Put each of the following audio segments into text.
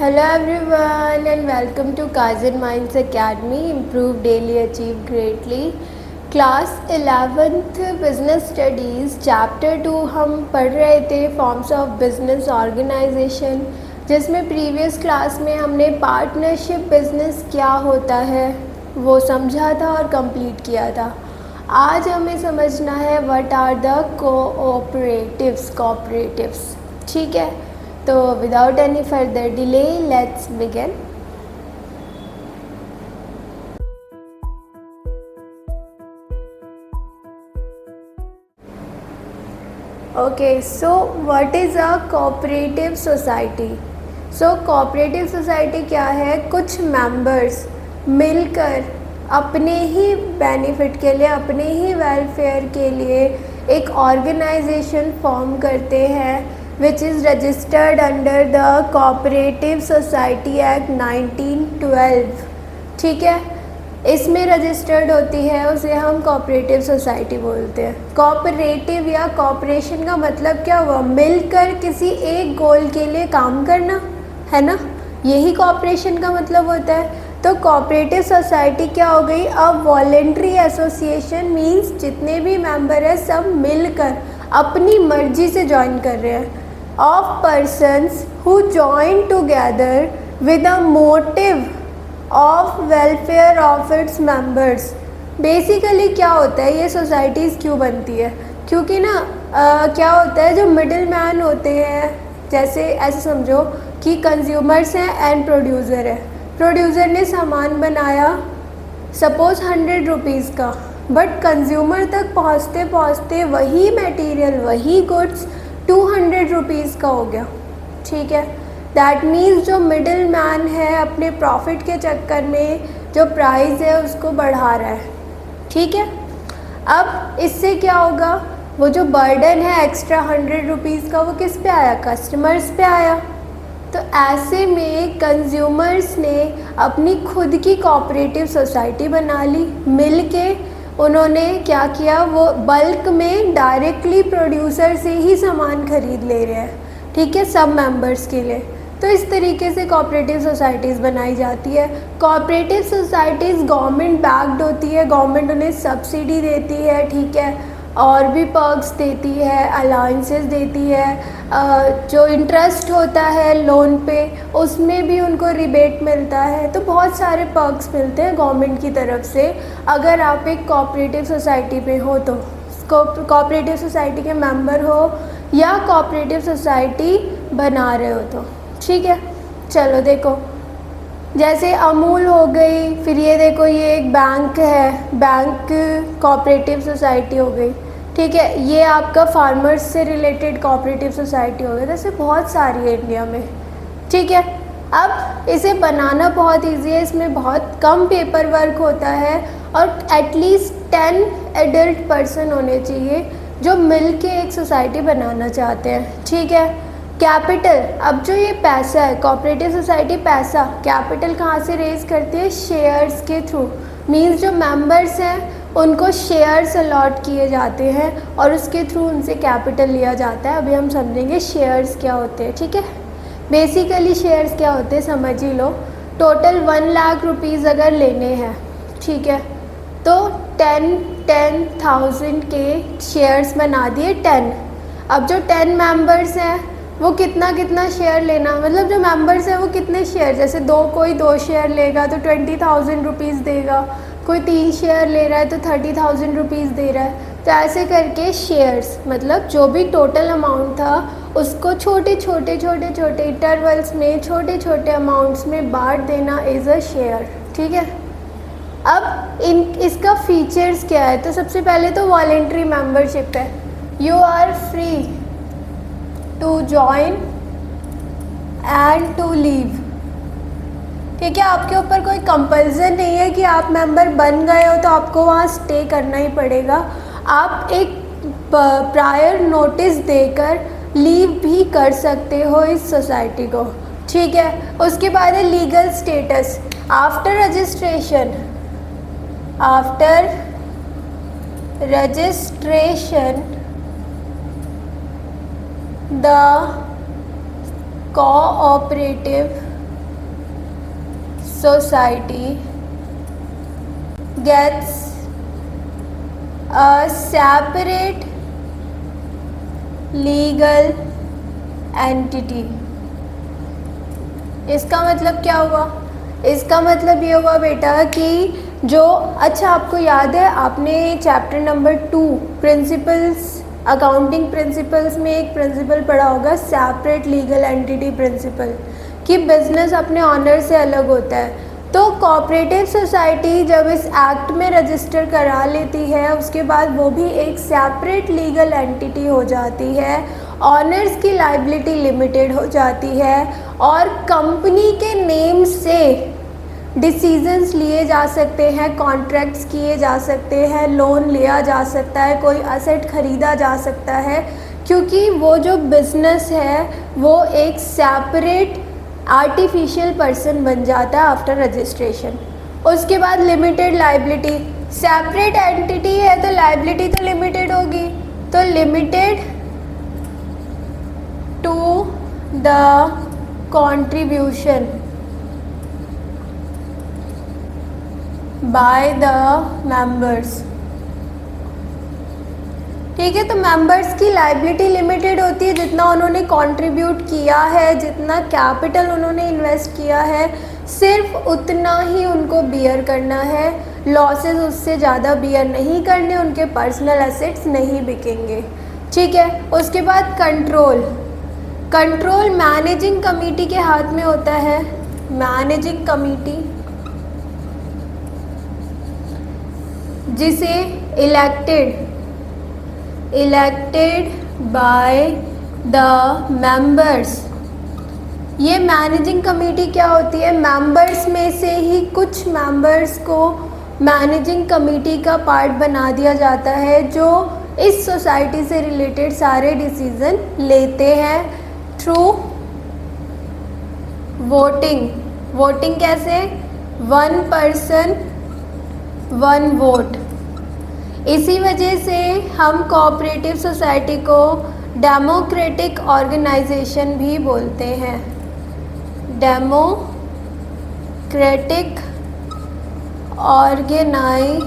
Hello everyone and welcome to Kaizen Minds Academy. Improve daily, achieve greatly. Class 11th Business Studies Chapter 2 हम पढ़ रहे थे Forms of Business Organization, जिसमें previous class में हमने partnership business क्या होता है वो समझा था और कंप्लीट किया था। आज हमें समझना है व्हाट आर द कोऑपरेटिव्स। ठीक है, तो without any further delay let's begin. Okay, so what is a cooperative society? So cooperative society क्या है? कुछ मेंबर्स मिलकर अपने ही बेनिफिट के लिए, अपने ही वेलफेयर के लिए एक ऑर्गेनाइजेशन फॉर्म करते हैं which is registered under the Cooperative Society Act 1912। ठीक है, इसमें रजिस्टर्ड होती है, उसे हम कोऑपरेटिव सोसाइटी बोलते हैं। कोऑपरेटिव या कॉपरेशन का मतलब क्या हुआ? मिलकर किसी एक गोल के लिए काम करना, है ना? यही कोऑपरेशन का मतलब होता है। तो कोऑपरेटिव सोसाइटी क्या हो गई? अब वॉलेंट्री एसोसिएशन मीन्स जितने भी मेंबर हैं सब मिलकर अपनी मर्जी से ज्वाइन कर रहे हैं। of persons who join together with a motive of welfare of its members। Basically क्या होता है, ये सोसाइटीज़ क्यों बनती है? क्योंकि ना क्या होता है, जो मिडिल मैन होते हैं, जैसे ऐसे समझो कि कंज्यूमर्स हैं एंड प्रोड्यूसर है। प्रोड्यूसर ने सामान बनाया सपोज़ 100 रुपीज़ का, बट कंज्यूमर तक पहुँचते पहुँचते वही मटेरियल, वही गुड्स 200 रुपीज़ का हो गया। ठीक है, दैट मीन्स जो मिडिल मैन है अपने प्रॉफिट के चक्कर में जो प्राइस है उसको बढ़ा रहा है। ठीक है, अब इससे क्या होगा? वो जो बर्डन है एक्स्ट्रा 100 रुपीज़ का, वो किस पे आया? कस्टमर्स पे आया। तो ऐसे में कंज्यूमर्स ने अपनी खुद की कोऑपरेटिव सोसाइटी बना ली। मिल के उन्होंने क्या किया, वो बल्क में डायरेक्टली प्रोड्यूसर से ही सामान खरीद ले रहे हैं। ठीक है, सब मेंबर्स के लिए। तो इस तरीके से कोऑपरेटिव सोसाइटीज़ बनाई जाती है। कोऑपरेटिव सोसाइटीज़ गवर्नमेंट बैक्ड होती है, गवर्नमेंट उन्हें सब्सिडी देती है। ठीक है, और भी पर्क्स देती है, अलाउंसेस देती है, जो इंटरेस्ट होता है लोन पे उसमें भी उनको रिबेट मिलता है। तो बहुत सारे पर्क्स मिलते हैं गवर्नमेंट की तरफ से अगर आप एक कोऑपरेटिव सोसाइटी पे हो तो, कोऑपरेटिव सोसाइटी के मेंबर हो या कोऑपरेटिव सोसाइटी बना रहे हो तो। ठीक है, चलो देखो, जैसे अमूल हो गई, फिर ये देखो ये एक बैंक है, बैंक कोऑपरेटिव सोसाइटी हो गई। ठीक है, ये आपका फार्मर्स से रिलेटेड कोऑपरेटिव सोसाइटी हो गई। जैसे बहुत सारी है इंडिया में। ठीक है, अब इसे बनाना बहुत इजी है, इसमें बहुत कम पेपर वर्क होता है और एटलीस्ट 10 एडल्ट पर्सन होने चाहिए जो मिल के एक सोसाइटी बनाना चाहते हैं। ठीक है, कैपिटल, अब जो ये पैसा है, कोऑपरेटिव सोसाइटी पैसा कैपिटल कहाँ से रेज करती है? शेयर्स के थ्रू। मींस जो मेंबर्स हैं उनको शेयर्स अलॉट किए जाते हैं और उसके थ्रू उनसे कैपिटल लिया जाता है। अभी हम समझेंगे शेयर्स क्या होते हैं। ठीक है, बेसिकली शेयर्स क्या होते हैं समझ ही लो। टोटल 1 लाख रुपीज़ अगर लेने हैं, ठीक है, तो 10,000 के शेयर्स बना दिए 10। अब जो 10 मेंबर्स हैं वो कितना कितना शेयर लेना, मतलब जो मेंबर्स हैं वो कितने शेयर, जैसे कोई 2 शेयर लेगा तो 20,000 रुपीज़ देगा, कोई 3 शेयर ले रहा है तो 30,000 रुपीज़ दे रहा है। तो ऐसे करके शेयर्स, मतलब जो भी टोटल अमाउंट था उसको छोटे छोटे इंटरवल्स में छोटे छोटे अमाउंट्स में बांट देना इज़ अ शेयर। ठीक है, अब इसका फीचर्स क्या है? तो सबसे पहले तो वॉलेंट्री मेंबरशिप है। You are free to join and to leave. ठीक है, आपके ऊपर कोई कंपल्सन नहीं है कि आप मेंबर बन गए हो तो आपको वहाँ स्टे करना ही पड़ेगा। आप एक प्रायर नोटिस देकर लीव भी कर सकते हो इस सोसाइटी को। ठीक है, उसके बाद है legal status. After registration the cooperative society gets a separate legal entity। इसका मतलब क्या हुआ? इसका मतलब ये हुआ बेटा कि जो, अच्छा आपको याद है आपने chapter number 2 principles, accounting principles में एक प्रिंसिपल पढ़ा होगा सेपरेट लीगल एंटिटी प्रिंसिपल, कि बिजनेस अपने ऑनर से अलग होता है। तो कोऑपरेटिव सोसाइटी जब इस एक्ट में रजिस्टर करा लेती है उसके बाद वो भी एक सेपरेट लीगल एंटिटी हो जाती है, ऑनर्स की लाइबिलिटी लिमिटेड हो जाती है और कंपनी के नेम से डिसीजंस लिए जा सकते हैं, कॉन्ट्रैक्ट्स किए जा सकते हैं, लोन लिया जा सकता है, कोई असेट खरीदा जा सकता है, क्योंकि वो जो बिज़नेस है वो एक सेपरेट आर्टिफिशियल पर्सन बन जाता है आफ्टर रजिस्ट्रेशन। उसके बाद लिमिटेड लाइबिलिटी, सेपरेट एंटिटी है तो लाइबिलिटी तो लिमिटेड होगी, तो limited to the contribution by the members. ठीक है, तो मेंबर्स की लाइबिलिटी लिमिटेड होती है, जितना उन्होंने कंट्रीब्यूट किया है, जितना कैपिटल उन्होंने इन्वेस्ट किया है सिर्फ उतना ही उनको बियर करना है, लॉसेस उससे ज़्यादा बियर नहीं करने, उनके पर्सनल एसेट्स नहीं बिकेंगे। ठीक है, उसके बाद कंट्रोल, कंट्रोल मैनेजिंग कमेटी के हाथ में होता है। मैनेजिंग कमेटी जिसे इलेक्टेड बाय द मेंबर्स। ये मैनेजिंग कमेटी क्या होती है? मेंबर्स में से ही कुछ मेंबर्स को मैनेजिंग कमेटी का पार्ट बना दिया जाता है, जो इस सोसाइटी से रिलेटेड सारे डिसीजन लेते हैं थ्रू वोटिंग। वोटिंग कैसे? 1 पर्सन 1 वोट। इसी वजह से हम कोऑपरेटिव सोसाइटी को डेमोक्रेटिक ऑर्गेनाइजेशन भी बोलते हैं, डेमोक्रेटिक ऑर्गेनाइजेशन।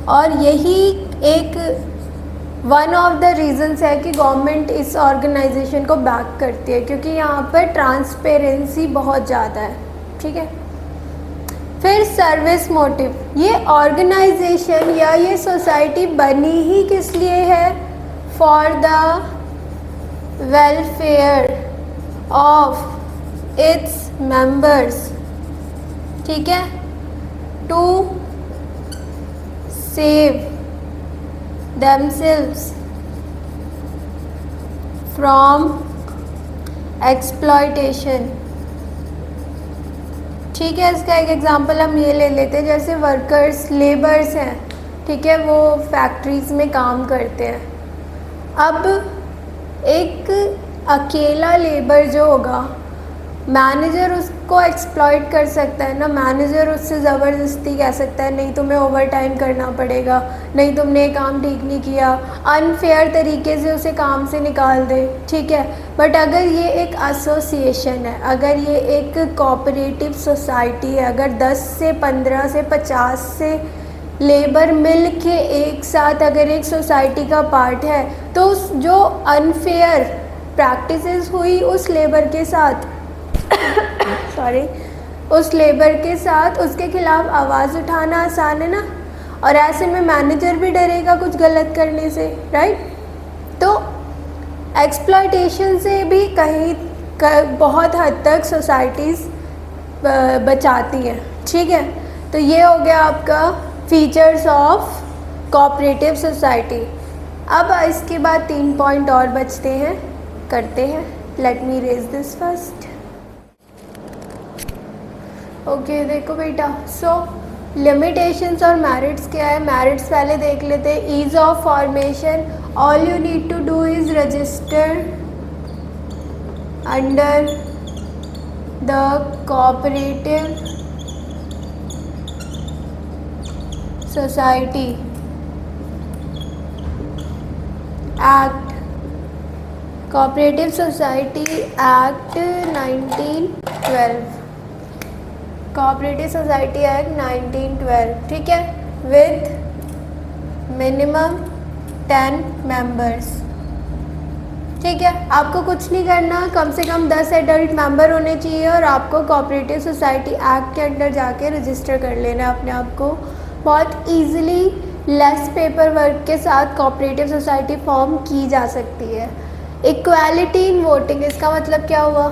और यही एक वन ऑफ द रीजंस है कि गवर्नमेंट इस ऑर्गेनाइजेशन को बैक करती है, क्योंकि यहाँ पर ट्रांसपेरेंसी बहुत ज़्यादा है। ठीक है, फिर सर्विस मोटिव, ये ऑर्गेनाइजेशन या ये सोसाइटी बनी ही किस लिए है? For the welfare of its members. ठीक है, to save themselves from exploitation। ठीक है, इसका एक एग्जांपल हम ये ले लेते हैं, जैसे वर्कर्स, लेबर्स हैं, ठीक है, वो फैक्ट्रीज में काम करते हैं। अब एक अकेला लेबर जो होगा, मैनेजर उसको एक्सप्लॉइट कर सकता है ना, मैनेजर उससे ज़बरदस्ती कह सकता है नहीं तुम्हें ओवर टाइम करना पड़ेगा, नहीं तुमने ये काम ठीक नहीं किया, अनफेयर तरीके से उसे काम से निकाल दे। ठीक है, बट अगर ये एक एसोसिएशन है, अगर ये एक कोऑपरेटिव सोसाइटी है, अगर 10 से 15 से 50 से लेबर मिल के एक साथ अगर एक सोसाइटी का पार्ट है, तो उस जो अनफेयर प्रैक्टिसेस हुई उस लेबर के साथ सॉरी उस लेबर के साथ उसके खिलाफ आवाज़ उठाना आसान है ना, और ऐसे में मैनेजर भी डरेगा कुछ गलत करने से, राइट। तो एक्सप्लॉयटेशन से भी बहुत हद तक सोसाइटीज़ बचाती हैं। ठीक है, तो ये हो गया आपका फीचर्स ऑफ कोऑपरेटिव सोसाइटी। अब इसके बाद 3 पॉइंट और बचते हैं, करते हैं। Let me raise this first. Okay, देखो बेटा, सो लिमिटेशंस और मेरिट्स क्या है? मेरिट्स पहले देख लेते हैं। Ease of formation, all you need to do is register under the cooperative society act, cooperative society act 1912। Cooperative society act 1912, ठीक है, विद मिनिमम 10 मेंबर्स। ठीक है, आपको कुछ नहीं करना, कम से कम 10 एडल्ट मेंबर होने चाहिए और आपको कोऑपरेटिव सोसाइटी एक्ट के अंदर जाके रजिस्टर कर लेना है अपने आप को। बहुत इजीली लेस पेपर वर्क के साथ कोऑपरेटिव सोसाइटी फॉर्म की जा सकती है। इक्वालिटी इन वोटिंग, इसका मतलब क्या हुआ?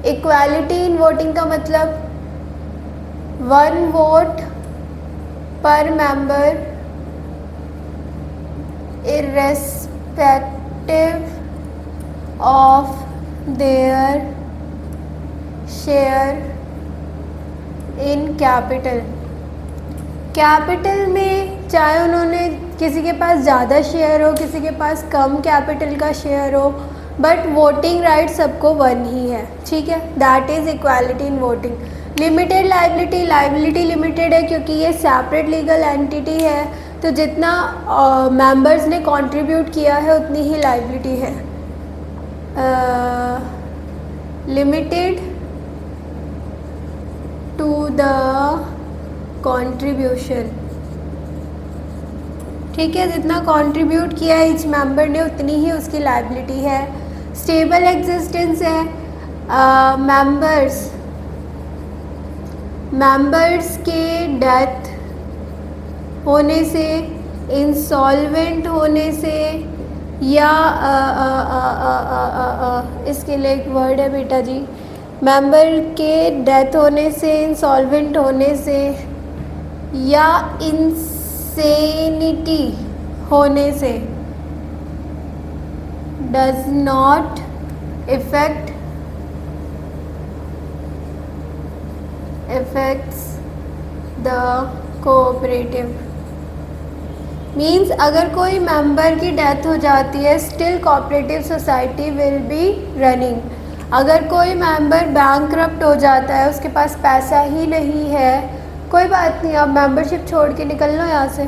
इक्वालिटी इन वोटिंग का मतलब 1 वोट पर member irrespective of their share in capital। Capital में चाहे उन्होंने किसी के पास ज़्यादा शेयर हो, किसी के पास कम कैपिटल का शेयर हो, बट वोटिंग राइट सबको 1 ही है। ठीक है, that is equality in voting. Limited liability, liability limited है क्योंकि ये सेपरेट लीगल एंटिटी है, तो जितना मेंबर्स ने कंट्रीब्यूट किया है उतनी ही लाइबिलिटी है। लिमिटेड टू द कंट्रीब्यूशन, ठीक है, जितना कंट्रीब्यूट किया है ईच मेंबर ने उतनी ही उसकी लाइबिलिटी है। स्टेबल एग्जिस्टेंस है, मेंबर्स के डेथ होने से, इंसॉल्वेंट होने से, या इसके लिए एक वर्ड है बेटा जी, मेंबर के डेथ होने से, इंसॉल्वेंट होने से, या इंसेनिटी होने से does not effects the cooperative. Means अगर कोई मेंबर की डेथ हो जाती है, still cooperative society will be running. अगर कोई मेंबर बैंकक्रप्ट हो जाता है, उसके पास पैसा ही नहीं है, कोई बात नहीं, आप मेंबरशिप छोड़ के निकल लो यहाँ से,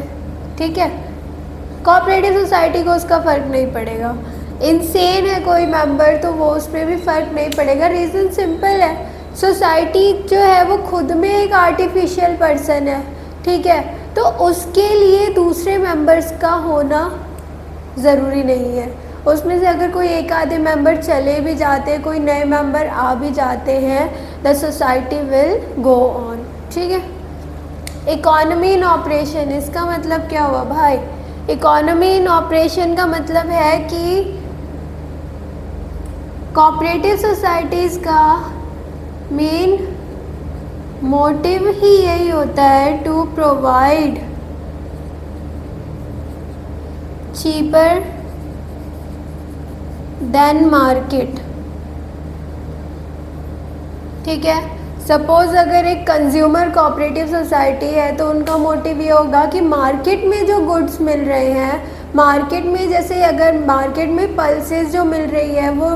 ठीक है, कोऑपरेटिव सोसाइटी को उसका फ़र्क नहीं पड़ेगा। इंसेन है कोई मेंबर तो वो उस पर भी फ़र्क नहीं पड़ेगा। रीज़न सिंपल है, सोसाइटी जो है वो खुद में एक आर्टिफिशियल पर्सन है, ठीक है, तो उसके लिए दूसरे मेंबर्स का होना ज़रूरी नहीं है। उसमें से अगर कोई एक आधे मेंबर चले भी जाते हैं, कोई नए मेंबर आ भी जाते हैं, the society will go on. ठीक है, इकोनॉमी इन ऑपरेशन, इसका मतलब क्या हुआ भाई? इकोनॉमी इन ऑपरेशन का मतलब है कि कोऑपरेटिव सोसाइटीज़ का मेन मोटिव ही यही होता है to provide cheaper than market. ठीक है, सपोज़ अगर एक कंज्यूमर कोऑपरेटिव सोसाइटी है तो उनका मोटिव ये होगा कि मार्केट में जो गुड्स मिल रहे हैं, मार्केट में जैसे अगर मार्केट में पल्सेस जो मिल रही है वो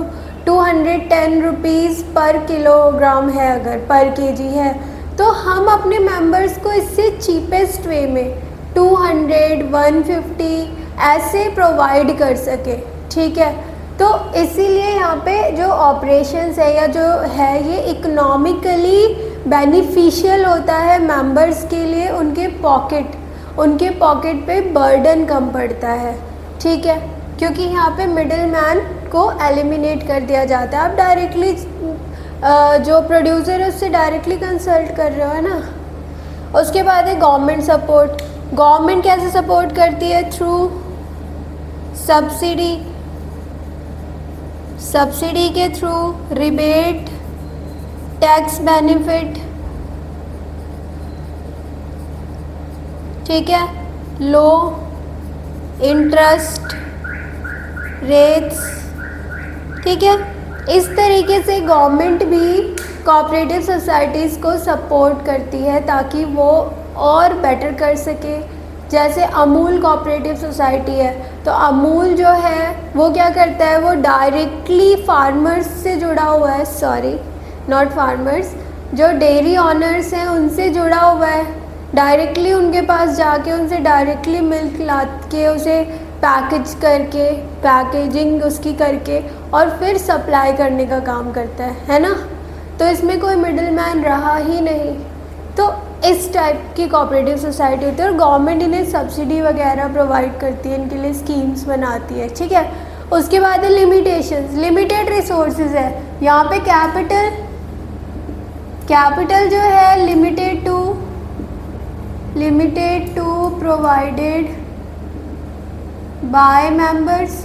210 रुपीज़ पर किलोग्राम है, अगर पर केजी है, तो हम अपने मेंबर्स को इससे चीपेस्ट वे में 200, 150 ऐसे प्रोवाइड कर सके। ठीक है, तो इसीलिए यहाँ पे जो ऑपरेशंस है या जो है ये इकोनॉमिकली बेनिफिशियल होता है मेंबर्स के लिए। उनके पॉकेट पे बर्डन कम पड़ता है। ठीक है, क्योंकि यहाँ पे मिडिल मैन को एलिमिनेट कर दिया जाता है। आप डायरेक्टली जो प्रोड्यूसर है उससे डायरेक्टली कंसल्ट कर रहे हो, है ना। उसके बाद है गवर्नमेंट सपोर्ट। गवर्नमेंट कैसे सपोर्ट करती है? थ्रू सब्सिडी के थ्रू, रिबेट, टैक्स बेनिफिट, ठीक है, लो इंटरेस्ट रेट्स। ठीक है, इस तरीके से गवर्नमेंट भी कोऑपरेटिव सोसाइटीज़ को सपोर्ट करती है ताकि वो और बेटर कर सके। जैसे अमूल कोऑपरेटिव सोसाइटी है, तो अमूल जो है वो क्या करता है, वो डायरेक्टली फार्मर्स से जुड़ा हुआ है, सॉरी नॉट फार्मर्स, जो डेयरी ऑनर्स हैं उनसे जुड़ा हुआ है। डायरेक्टली उनके पास जाके उनसे डायरेक्टली मिल्क ला के उसे पैकेज करके, पैकेजिंग उसकी करके और फिर सप्लाई करने का काम करता है ना। तो इसमें कोई मिडिल मैन रहा ही नहीं। तो इस टाइप की कोऑपरेटिव सोसाइटी होती है और गवर्नमेंट इन्हें सब्सिडी वगैरह प्रोवाइड करती है, इनके लिए स्कीम्स बनाती है, ठीक है। उसके बाद है लिमिटेशंस, लिमिटेड रिसोर्सेज है यहाँ पे। कैपिटल जो है limited to provided by members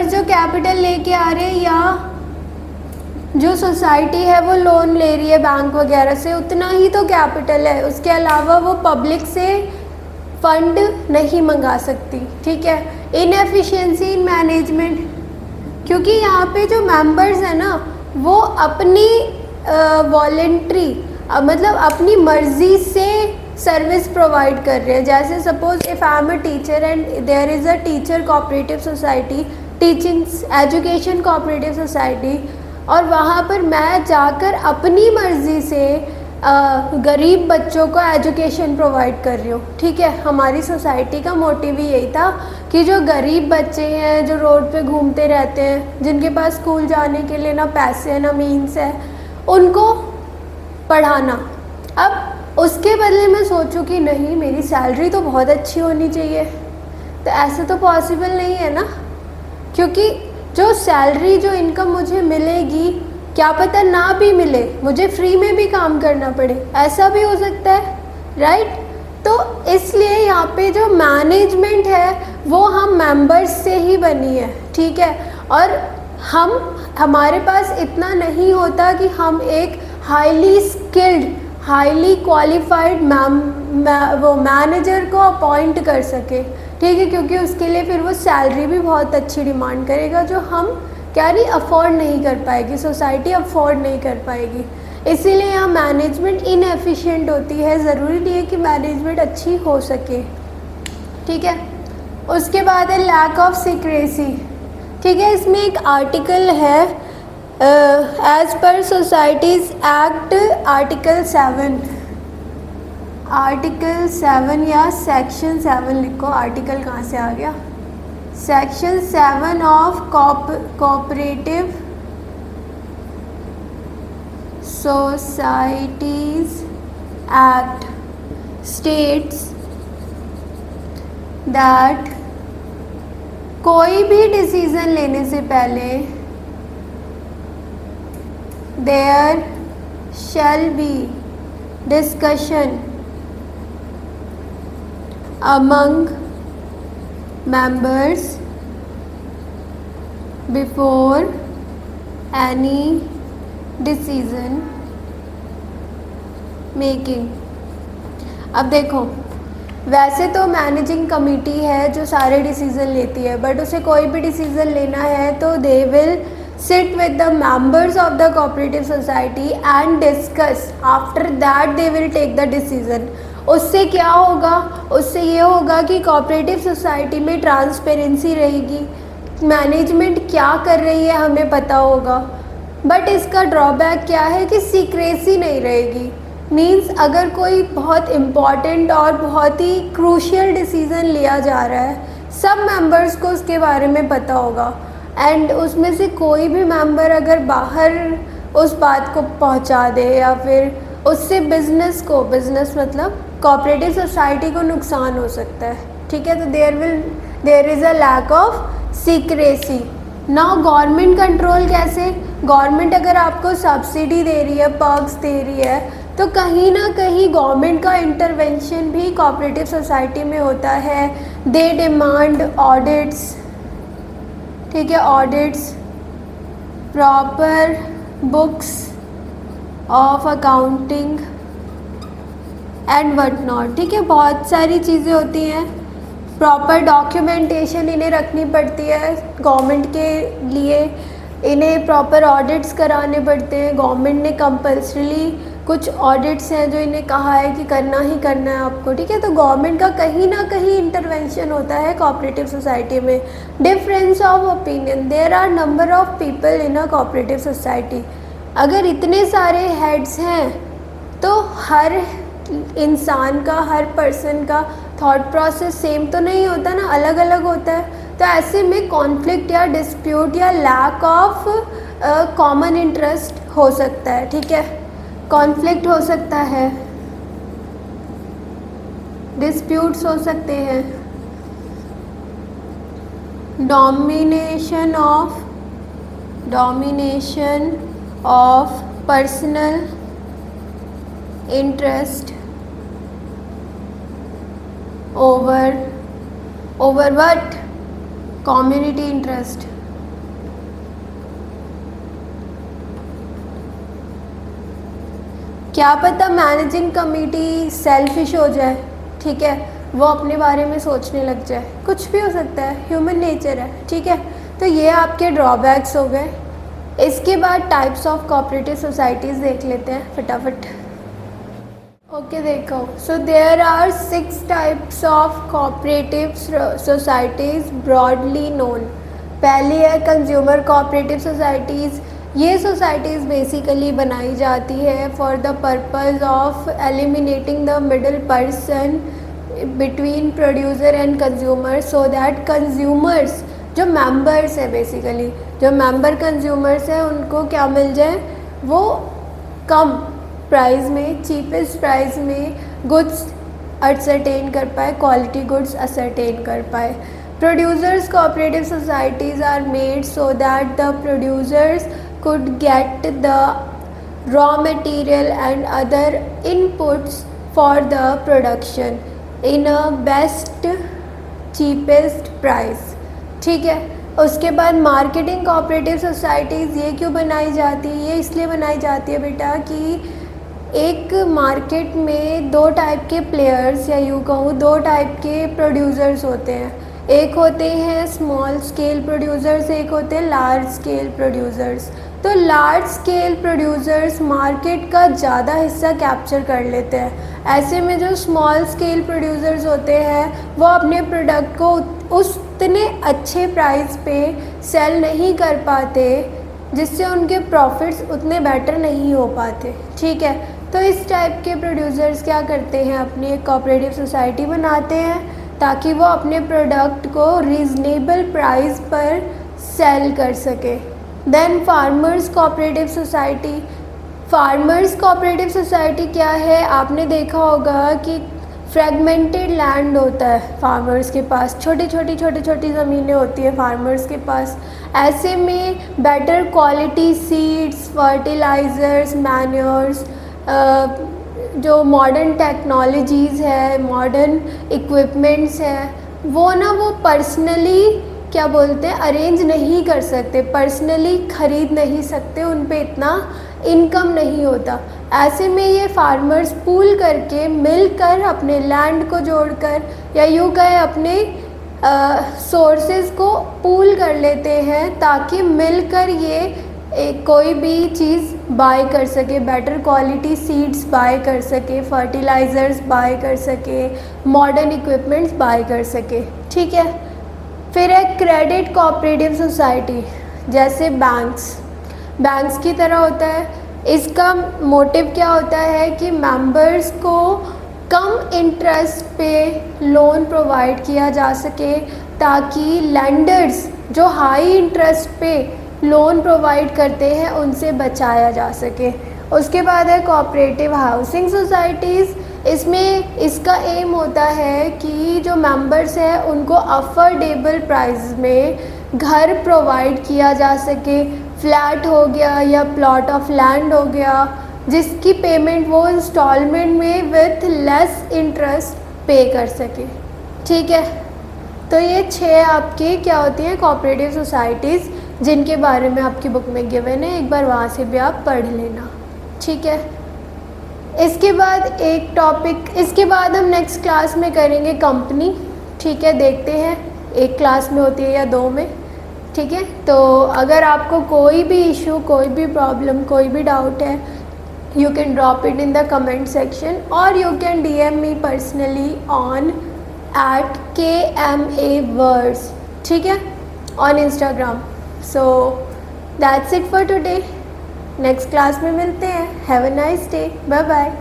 जो कैपिटल लेके आ रहे हैं या जो सोसाइटी है वो लोन ले रही है बैंक वगैरह से, उतना ही तो कैपिटल है, उसके अलावा वो पब्लिक से फंड नहीं मंगा सकती, ठीक है। इनएफिशिएंसी इन मैनेजमेंट, क्योंकि यहाँ पे जो मेंबर्स हैं ना वो अपनी वॉलेंट्री मतलब अपनी मर्जी से सर्विस प्रोवाइड कर रहे हैं। जैसे suppose if I am a teacher and there is a teacher cooperative society, teaching education cooperative society, और वहाँ पर मैं जाकर अपनी मर्ज़ी से गरीब बच्चों को एजुकेशन प्रोवाइड कर रही हूँ, ठीक है। हमारी सोसाइटी का मोटिव ही यही था कि जो गरीब बच्चे हैं जो रोड पे घूमते रहते हैं, जिनके पास स्कूल जाने के लिए ना पैसे है ना मीन्स है, उनको पढ़ाना। अब उसके बदले मैं सोचूं कि नहीं मेरी सैलरी तो बहुत अच्छी होनी चाहिए, तो ऐसा तो पॉसिबल नहीं है ना, क्योंकि जो सैलरी जो इनकम मुझे मिलेगी क्या पता ना भी मिले, मुझे फ्री में भी काम करना पड़े, ऐसा भी हो सकता है, राइट। तो इसलिए यहाँ पे जो मैनेजमेंट है वो हम मेंबर्स से ही बनी है, ठीक है। और हमारे पास इतना नहीं होता कि हम एक हाईली स्किल्ड हाईली क्वालिफाइड वो मैनेजर को अपॉइंट कर सके, ठीक है, क्योंकि उसके लिए फिर वो सैलरी भी बहुत अच्छी डिमांड करेगा जो हम क्या नहीं अफोर्ड नहीं कर पाएगी, सोसाइटी अफोर्ड नहीं कर पाएगी। इसीलिए यहाँ मैनेजमेंट इनएफिशिएंट होती है, ज़रूरी नहीं है कि मैनेजमेंट अच्छी हो सके, ठीक है। उसके बाद है लैक ऑफ सीक्रेसी, ठीक है। इसमें एक आर्टिकल है as per societies act article 7 या सेक्शन 7 लिखो, आर्टिकल कहाँ से आ गया, section 7 of cooperative societies act states that कोई भी डिसीज़न लेने से पहले there shall be discussion among members before any decision making। अब देखो, वैसे तो मैनेजिंग कमेटी है जो सारे डिसीज़न लेती है, बट उसे कोई भी डिसीज़न लेना है तो they will sit with the members of the cooperative society and discuss, after that they will take the decision। उससे क्या होगा, उससे ये होगा कि कोऑपरेटिव सोसाइटी में ट्रांसपेरेंसी रहेगी, मैनेजमेंट क्या कर रही है हमें पता होगा। बट इसका ड्रॉबैक क्या है कि सीक्रेसी नहीं रहेगी, मींस अगर कोई बहुत इम्पॉर्टेंट और बहुत ही क्रूशियल डिसीज़न लिया जा रहा है, सब मेंबर्स को उसके बारे में पता होगा, एंड उसमें से कोई भी मेंबर अगर बाहर उस बात को पहुंचा दे या फिर उससे बिजनेस मतलब कोऑपरेटिव सोसाइटी को नुकसान हो सकता है, ठीक है। तो there is a lack of secrecy. Now government control कैसे, गवर्नमेंट अगर आपको सब्सिडी दे रही है, पर्क्स दे रही है, तो कहीं ना कहीं गवर्नमेंट का इंटरवेंशन भी कोऑपरेटिव सोसाइटी में होता है। दे डिमांड ऑडिट्स, ठीक है, audits, proper books of accounting and what not, ठीक है। बहुत सारी चीज़ें होती हैं, प्रॉपर डॉक्यूमेंटेशन इन्हें रखनी पड़ती है गवर्नमेंट के लिए, इन्हें प्रॉपर ऑडिट्स कराने पड़ते हैं। गवर्नमेंट ने कंपल्सरीली कुछ ऑडिट्स हैं जो इन्हें कहा है कि करना ही करना है आपको, ठीक है। तो गवर्नमेंट का कहीं ना कहीं इंटरवेंशन होता है कोऑपरेटिव सोसाइटी में। Difference of opinion, there are number of people in a cooperative society. अगर इतने सारे हेड्स हैं तो हर इंसान का, हर पर्सन का थॉट प्रोसेस सेम तो नहीं होता ना, अलग अलग होता है। तो ऐसे में कॉन्फ्लिक्ट या डिस्प्यूट या लैक ऑफ कॉमन इंटरेस्ट हो सकता है, ठीक है, कॉन्फ्लिक्ट हो सकता है, डिस्प्यूट्स हो सकते हैं, domination of personal interest over what, community interest. क्या पता मैनेजिंग कमेटी सेल्फिश हो जाए, ठीक है, वो अपने बारे में सोचने लग जाए, कुछ भी हो सकता है, ह्यूमन नेचर है, ठीक है। तो ये आपके ड्रॉबैक्स हो गए। इसके बाद टाइप्स ऑफ कोऑपरेटिव सोसाइटीज़ देख लेते हैं फटाफट। ओके देखो, so there are 6 types of cooperative societies broadly known. पहली है कंज्यूमर कोऑपरेटिव सोसाइटीज़। ये सोसाइटीज़ बेसिकली बनाई जाती है for the purpose of eliminating the middle person between producer and consumer, so that consumers जो मेंबर्स हैं, basically जो member consumers हैं, उनको क्या मिल जाए, वो कम प्राइस में, चीपेस्ट प्राइस में गुड्स असरटेन कर पाए, क्वालिटी गुड्स असरटेन कर पाए। Producers cooperative societies are made so that the producers could get the raw material and other inputs for the production in a best cheapest price, ठीक है। उसके बाद marketing cooperative societies ये क्यों बनाई जाती है? ये इसलिए बनाई जाती है बेटा कि एक मार्केट में 2 टाइप के प्लेयर्स, या यूँ कहूँ 2 टाइप के प्रोड्यूसर्स होते हैं। एक होते हैं स्मॉल स्केल प्रोड्यूसर्स, एक होते हैं लार्ज स्केल प्रोड्यूसर्स। तो लार्ज स्केल प्रोड्यूसर्स मार्केट का ज़्यादा हिस्सा कैप्चर कर लेते हैं। ऐसे में जो स्मॉल स्केल प्रोड्यूसर्स होते हैं वो अपने प्रोडक्ट को उतने अच्छे प्राइस पे सेल नहीं कर पाते, जिससे उनके प्रॉफिट्स उतने बेटर नहीं हो पाते, ठीक है। तो इस टाइप के प्रोड्यूसर्स क्या करते हैं, अपनी एक कोऑपरेटिव सोसाइटी बनाते हैं ताकि वो अपने प्रोडक्ट को रीज़नेबल प्राइस पर सेल कर सके। Then farmers cooperative society. Farmers cooperative society क्या है, आपने देखा होगा कि फ्रेगमेंटेड लैंड होता है फार्मर्स के पास, छोटी छोटी ज़मीनें होती हैं फार्मर्स के पास। ऐसे में better quality seeds, fertilisers, manures, जो मॉडर्न टेक्नोलॉजीज़ है, मॉडर्न इक्विपमेंट्स है, वो पर्सनली क्या बोलते हैं, अरेंज नहीं कर सकते, पर्सनली ख़रीद नहीं सकते, उन पे इतना इनकम नहीं होता। ऐसे में ये फार्मर्स पूल करके मिलकर अपने लैंड को जोड़कर, या यूँ कहें अपने सोर्सेज को पूल कर लेते हैं ताकि मिलकर ये कोई भी चीज़ बाय कर सके, बेटर क्वालिटी सीड्स बाय कर सके, फर्टिलाइज़र्स बाय कर सके, मॉडर्न इक्विपमेंट्स बाय कर सके, ठीक है। फिर है क्रेडिट कोऑपरेटिव सोसाइटी, जैसे बैंक्स की तरह होता है। इसका मोटिव क्या होता है कि मेंबर्स को कम इंटरेस्ट पे लोन प्रोवाइड किया जा सके, ताकि लेंडर्स जो हाई इंटरेस्ट पे लोन प्रोवाइड करते हैं उनसे बचाया जा सके। उसके बाद है कोऑपरेटिव हाउसिंग सोसाइटीज़। इसमें इसका एम होता है कि जो मेंबर्स हैं उनको अफोर्डेबल प्राइस में घर प्रोवाइड किया जा सके, फ्लैट हो गया या प्लॉट ऑफ लैंड हो गया, जिसकी पेमेंट वो इंस्टॉलमेंट में विथ लेस इंटरेस्ट पे कर सके, ठीक है। तो ये 6 आपकी क्या होती हैं कोऑपरेटिव सोसाइटीज़, जिनके बारे में आपकी बुक में गिवन है, एक बार वहाँ से भी आप पढ़ लेना, ठीक है। इसके बाद हम नेक्स्ट क्लास में करेंगे कंपनी, ठीक है। देखते हैं एक क्लास में होती है या 2 में, ठीक है। तो अगर आपको कोई भी इशू, कोई भी प्रॉब्लम, कोई भी डाउट है, you can drop it in the comment section, और you can DM me personally on @KMAwords, ठीक है, on Instagram. So that's it for today. Next class में मिलते हैं। Have a nice day, bye bye.